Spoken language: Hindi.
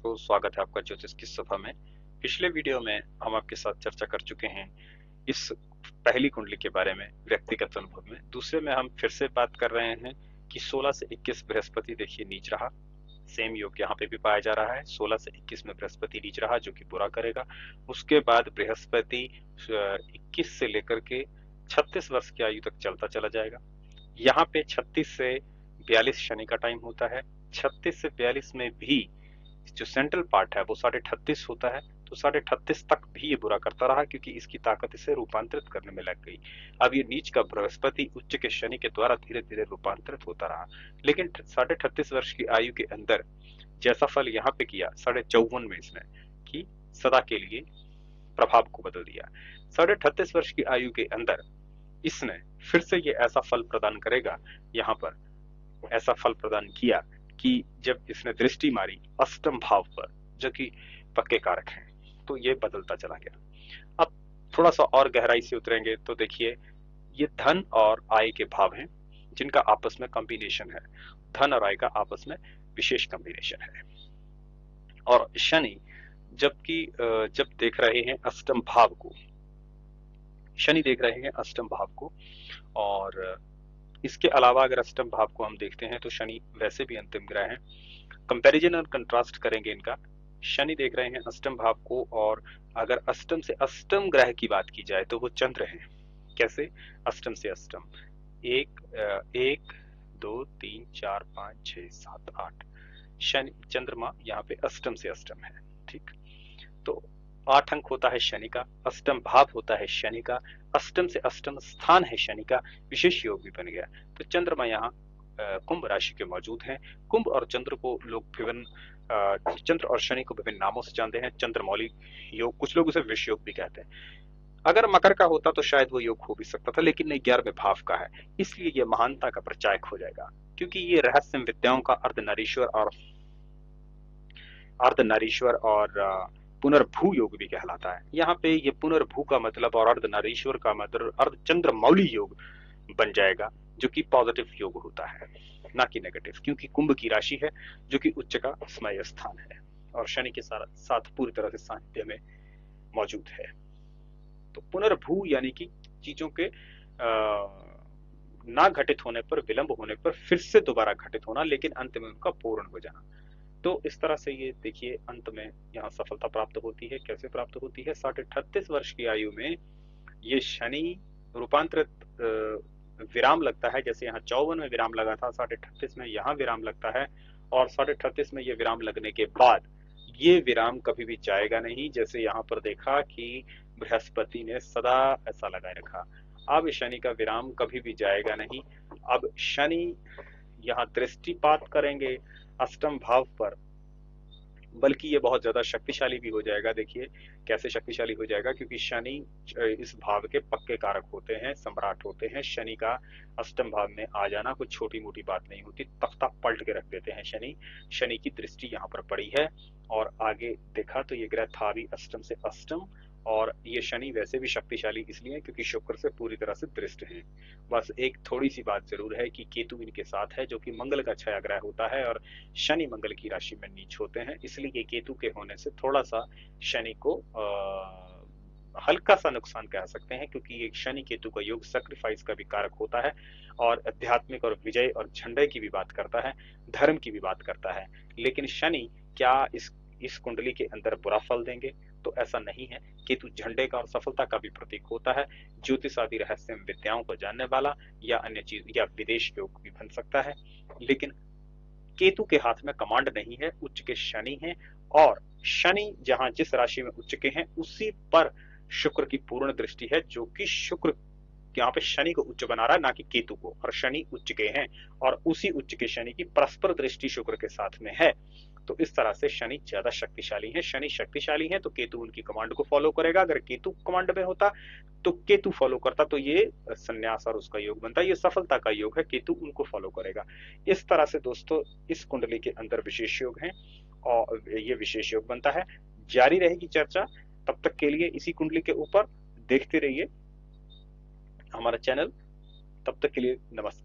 दोस्तों, स्वागत है आपका ज्योतिष की सभा में। पिछले वीडियो में हम आपके साथ चर्चा कर चुके हैं इस पहली कुंडली के बारे में, व्यक्तिगत अनुभव में। दूसरे में हम फिर से बात कर रहे हैं कि 16 से 21 बृहस्पति देखिए नीच रहा, सेम योग यहाँ पे भी पाया जा रहा है। 16 से 21 में बृहस्पति नीच रहा जो कि बुरा करेगा। उसके बाद बृहस्पति 21 से लेकर के 36 वर्ष की आयु तक चलता चला जाएगा। यहाँ पे 36 से 42 शनि का टाइम होता है। 36 से 42 में भी जो सेंट्रल पार्ट है वो 38.5 होता है, तो 38.5 तक भी ये बुरा करता रहा क्योंकि इसकी ताकत इसे रूपांतरित करने में लग गई। अब ये नीच का बृहस्पति उच्च के शनि के द्वारा धीरे धीरे रूपांतरित होता रहा, लेकिन 38.5 वर्ष की आयु के अंदर जैसा फल यहाँ पे किया 54 में इसने कि सदा के लिए प्रभाव को बदल दिया। 38.5 वर्ष की आयु के अंदर इसने फिर से ये ऐसा फल प्रदान करेगा, यहाँ पर ऐसा फल प्रदान किया कि जब इसने दृष्टि मारी अष्टम भाव पर जो कि पक्के कारक हैं, तो ये बदलता चला गया। अब थोड़ा सा और गहराई से उतरेंगे तो देखिए ये धन और आय के भाव हैं जिनका आपस में कॉम्बिनेशन है। धन और आय का आपस में विशेष कॉम्बिनेशन है। और शनि जब देख रहे हैं अष्टम भाव को, शनि देख रहे हैं अष्टम भाव को, और इसके अलावा अगर अष्टम भाव को हम देखते हैं तो शनि वैसे भी अंतिम ग्रह है। कंपैरिजन और कंट्रास्ट करेंगे इनका। शनि देख रहे हैं अष्टम भाव को, और अगर अष्टम से अष्टम ग्रह की बात की जाए तो वो चंद्र हैं। कैसे अष्टम से अष्टम? 1 2 3 4 5 6 7 8 शनि चंद्रमा यहाँ पे अष्टम से अष्टम है। ठीक, तो 8 अंक होता है शनि का, अष्टम भाव होता है शनि का, अष्टम से अष्टम स्थान है शनि का, विशेष योग भी बन गया। तो चंद्रमा यहाँ कुंभ राशि के मौजूद हैं। कुंभ और चंद्र को लोग विभिन्न चंद्र और शनि को विभिन्न नामों से जानते हैं। चंद्रमौली योग, कुछ लोग उसे विष योग भी कहते हैं। अगर मकर का होता तो शायद वो योग हो भी सकता था, लेकिन नहीं, 11वें भाव का है, इसलिए ये महानता का प्रचायक हो जाएगा, क्योंकि ये रहस्य विद्याओं का अर्धनारीश्वर और पुनर्भू योग भी कहलाता है। यहाँ पे ये पुनर्भू का मतलब और अर्धनारीश्वर का मतलब अर्धचंद्रमौली योग बन जाएगा, जो कि पॉजिटिव योग होता है, ना कि नेगेटिव, क्योंकि कुंभ की राशि है जो कि उच्च का समय स्थान है और शनि के साथ पूरी तरह से सानिध्य में मौजूद है। तो पुनर्भू यानी कि चीजों के ना घटित होने पर, विलंब होने पर फिर से दोबारा घटित होना, लेकिन अंत में उनका पूर्ण हो जाना। तो इस तरह से ये देखिए अंत में यहाँ सफलता प्राप्त होती है। कैसे प्राप्त होती है? 38 वर्ष की आयु में ये शनि रूपांतरित विराम लगता है। जैसे यहाँ 54 में विराम लगा था, 38 में यहाँ विराम लगता है, और 38 में ये विराम लगने के बाद ये विराम कभी भी जाएगा नहीं। जैसे यहाँ पर देखा कि बृहस्पति ने सदा ऐसा लगाए रखा, अब शनि का विराम कभी भी जाएगा नहीं। अब शनि यहाँ दृष्टिपात करेंगे अष्टम भाव पर, बल्कि ये बहुत ज्यादा शक्तिशाली भी हो जाएगा। देखिए कैसे शक्तिशाली हो जाएगा, क्योंकि शनि इस भाव के पक्के कारक होते हैं, सम्राट होते हैं। शनि का अष्टम भाव में आ जाना कुछ छोटी मोटी बात नहीं होती, तख्ता पलट के रख देते हैं शनि। शनि की दृष्टि यहाँ पर पड़ी है, और आगे देखा तो ये ग्रह था भी अष्टम से अष्टम, और ये शनि वैसे भी शक्तिशाली इसलिए क्योंकि शुक्र से पूरी तरह से दृष्ट हैं। बस एक थोड़ी सी बात जरूर है कि केतु इनके साथ है, जो कि मंगल का छाया ग्रह होता है, और शनि मंगल की राशि में नीच होते हैं, इसलिए केतु के होने से थोड़ा सा शनि को हल्का सा नुकसान कह सकते हैं, क्योंकि ये शनि केतु का योग सैक्रिफाइस का भी कारक होता है, और आध्यात्मिक और विजय और झंडे की भी बात करता है, धर्म की भी बात करता है। लेकिन शनि क्या इस कुंडली के अंदर बुरा फल देंगे? तो ऐसा नहीं है। केतु झंडे का और सफलता का भी प्रतीक होता है। ज्योतिष आदि रहस्य विद्याओं को जानने वाला या अन्य चीज या विदेश योग भी बन सकता है, लेकिन केतु के हाथ में कमांड नहीं है। उच्च के शनि हैं, और शनि जहां जिस राशि में उच्च के हैं उसी पर शुक्र की पूर्ण दृष्टि है, जो कि शुक्र यहाँ पे शनि को उच्च बना रहा है, ना कि केतु को। और शनि उच्च के हैं, और उसी उच्च के शनि की परस्पर दृष्टि शुक्र के साथ में है। तो इस तरह से शनि ज्यादा शक्तिशाली है। शनि शक्तिशाली है तो केतु उनकी कमांड को फॉलो करेगा। अगर केतु कमांड में होता तो केतु फॉलो करता, तो ये संन्यास और उसका योग बनता। ये सफलता का योग है, केतु उनको फॉलो करेगा। इस तरह से दोस्तों इस कुंडली के अंदर विशेष योग हैं, और ये विशेष योग बनता है। जारी रहेगी चर्चा। तब तक के लिए इसी कुंडली के ऊपर देखते रहिए हमारा चैनल। तब तक के लिए नमस्कार।